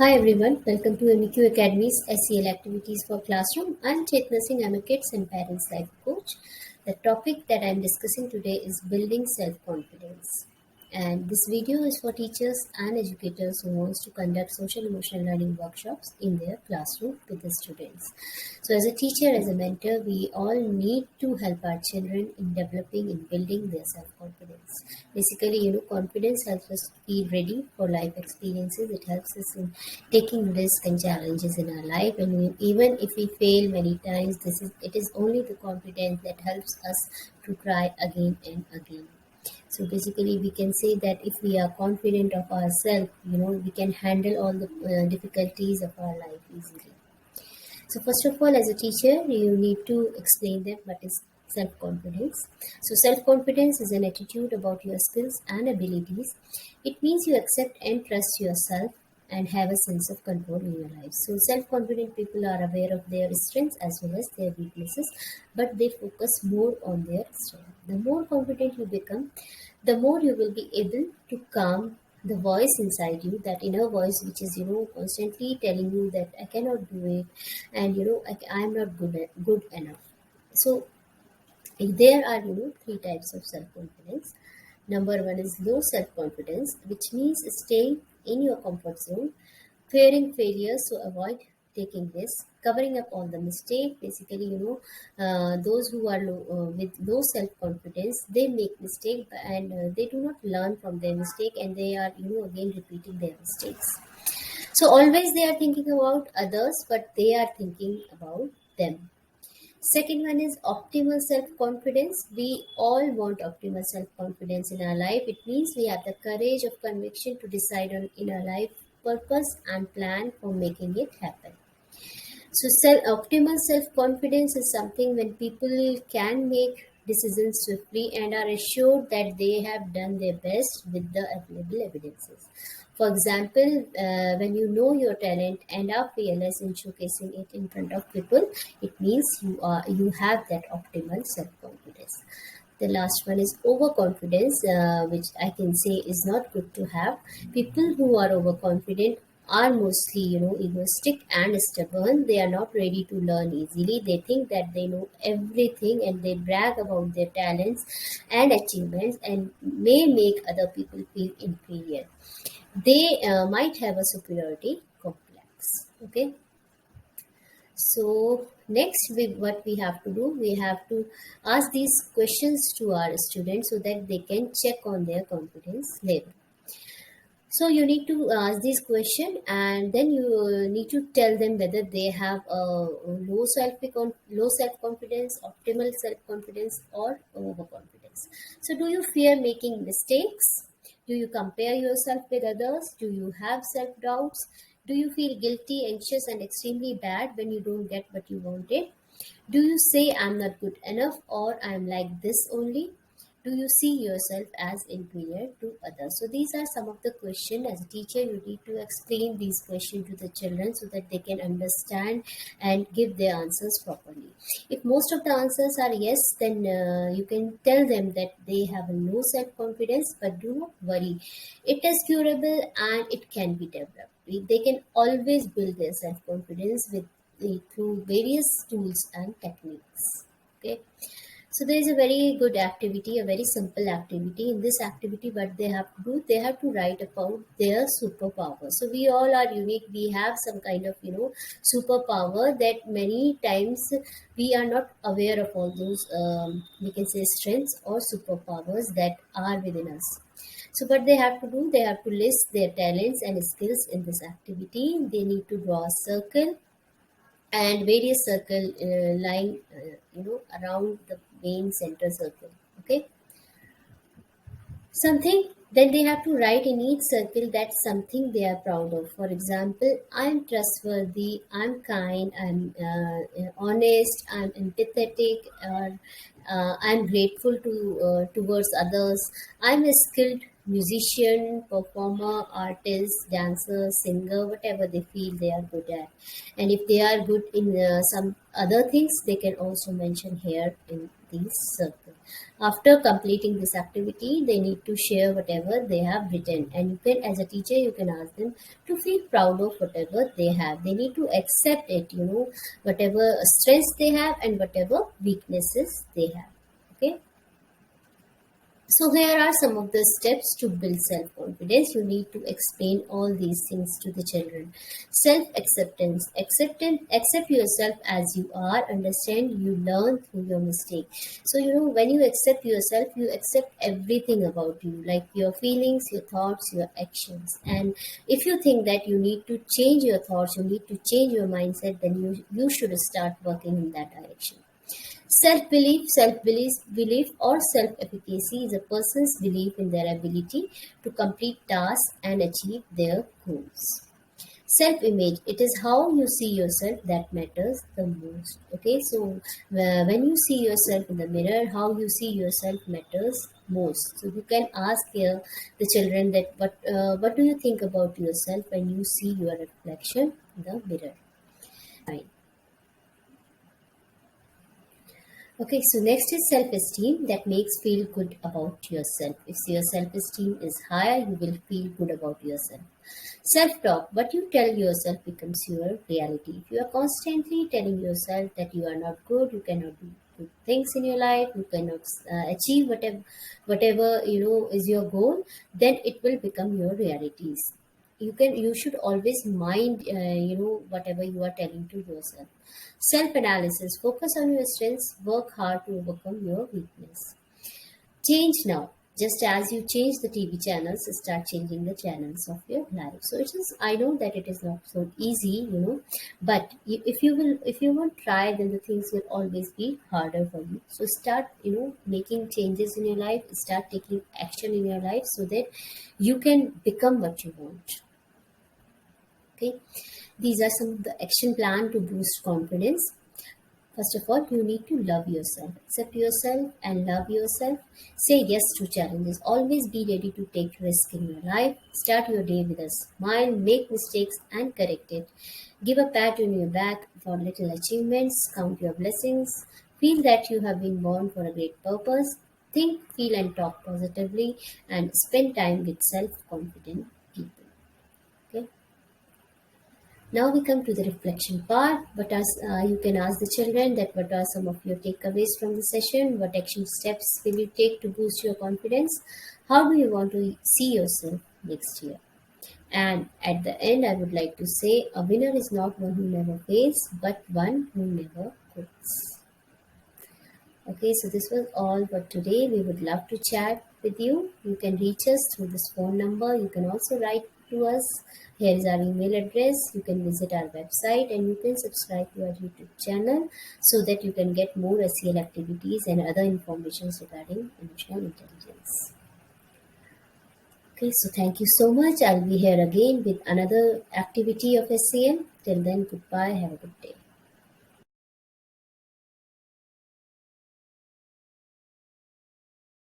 Hi everyone, welcome to MEQ Academy's SEL Activities for Classroom. I'm Chetna Singh, I'm a kids and parents life coach. The topic that I'm discussing today is building self-confidence. And this video is for teachers and educators who wants to conduct social emotional learning workshops in their classroom with the students. So as a teacher, as a mentor, we all need to help our children in developing and building their self-confidence. Basically, confidence helps us be ready for life experiences. It helps us in taking risks and challenges in our life. And even if we fail many times, it is only the confidence that helps us to try again and again. So basically, we can say that if we are confident of ourselves, we can handle all the difficulties of our life easily. So first of all, as a teacher, you need to explain them what is self-confidence. So self-confidence is an attitude about your skills and abilities. It means you accept and trust yourself and have a sense of control in your life. So self-confident people are aware of their strengths as well as their weaknesses, but they focus more on their strength. The more confident you become, the more you will be able to calm the voice inside you, that inner voice which is constantly telling you that I cannot do it, and I'm not good enough. So there are three types of self-confidence. Number one is low self-confidence, which means staying in your comfort zone, fearing failure, so avoid taking risks, covering up all the mistake. Basically, those who are with low self-confidence, they make mistake, and they do not learn from their mistake, and they are again repeating their mistakes. So always they are thinking about others, but they are thinking about them. Second one is optimal self-confidence. We all want optimal self-confidence in our life. It means we have the courage of conviction to decide on in our life purpose and plan for making it happen. So optimal self-confidence is something when people can make decisions swiftly and are assured that they have done their best with the available evidences. For example, when you know your talent and are fearless in showcasing it in front of people, it means you have that optimal self-confidence. The last one is overconfidence, which I can say is not good to have. People who are overconfident are mostly, egoistic and stubborn. They are not ready to learn easily. They think that they know everything and they brag about their talents and achievements and may make other people feel inferior. They might have a superiority complex. Okay. So next, what we have to do, we have to ask these questions to our students so that they can check on their confidence level. So you need to ask this question, and then you need to tell them whether they have a low self confidence, optimal self confidence, or overconfidence. So do you fear making mistakes? Do you compare yourself with others? Do you have self doubts? Do you feel guilty, anxious, and extremely bad when you don't get what you wanted? Do you say I'm not good enough or I'm like this only? Do you see yourself as inferior to others? So these are some of the questions. As a teacher, you need to explain these questions to the children so that they can understand and give their answers properly. If most of the answers are yes, then you can tell them that they have a low self-confidence, but do not worry. It is curable and it can be developed. They can always build their self-confidence through various tools and techniques. Okay. So there is a very good activity, a very simple activity. In this activity, what they have to do, they have to write about their superpower. So we all are unique. We have some kind of, superpower that many times we are not aware of all those, we can say strengths or superpowers that are within us. So what they have to do, they have to list their talents and skills in this activity. They need to draw a circle and various circle line around the main center circle. Okay, something, then they have to write in each circle that something they are proud of. For example, I'm trustworthy, I'm kind, I'm honest, I'm empathetic, or I'm grateful towards others, I'm a skilled musician, performer, artist, dancer, singer, whatever they feel they are good at. And if they are good in some other things, they can also mention here in these circles. After completing this activity, they need to share whatever they have written, and you can, as a teacher, you can ask them to feel proud of whatever they have. They need to accept it, whatever strengths they have and whatever weaknesses they have. Okay. So here are some of the steps to build self-confidence. You need to explain all these things to the children. Self-acceptance. Accept yourself as you are. Understand you learn through your mistake. So, when you accept yourself, you accept everything about you, like your feelings, your thoughts, your actions. And if you think that you need to change your thoughts, you need to change your mindset, then you should start working in that direction. Self-belief, or self-efficacy is a person's belief in their ability to complete tasks and achieve their goals. Self-image, it is how you see yourself that matters the most. Okay, so when you see yourself in the mirror, how you see yourself matters most. So you can ask here the children that what do you think about yourself when you see your reflection in the mirror? Fine. Okay, so next is self-esteem, that makes feel good about yourself. If your self-esteem is higher, you will feel good about yourself. Self-talk, what you tell yourself becomes your reality. If you are constantly telling yourself that you are not good, you cannot do good things in your life, you cannot achieve whatever is your goal, then it will become your realities. You should always mind whatever you are telling to yourself. Self analysis, focus on your strengths, work hard to overcome your weakness. Change now, just as you change the TV channels, start changing the channels of your life. So it is, I know that it is not so easy, but if you won't try, then the things will always be harder for you. So start making changes in your life, start taking action in your life, so that you can become what you want. Okay, these are some of the action plan to boost confidence. First of all, you need to love yourself, accept yourself and love yourself. Say yes to challenges. Always be ready to take risk in your life. Start your day with a smile, make mistakes and correct it. Give a pat on your back for little achievements, count your blessings. Feel that you have been born for a great purpose. Think, feel and talk positively, and spend time with self-confident people. Okay. Now we come to the reflection part. You can ask the children that what are some of your takeaways from the session? What action steps will you take to boost your confidence? How do you want to see yourself next year? And at the end, I would like to say a winner is not one who never fails, but one who never quits. Okay, so this was all for today. We would love to chat with you. You can reach us through this phone number. You can also write to us. Here is our email address. You can visit our website and you can subscribe to our YouTube channel so that you can get more SEL activities and other information regarding emotional intelligence. Okay, so thank you so much. I'll be here again with another activity of SEL. Till then, goodbye. Have a good day.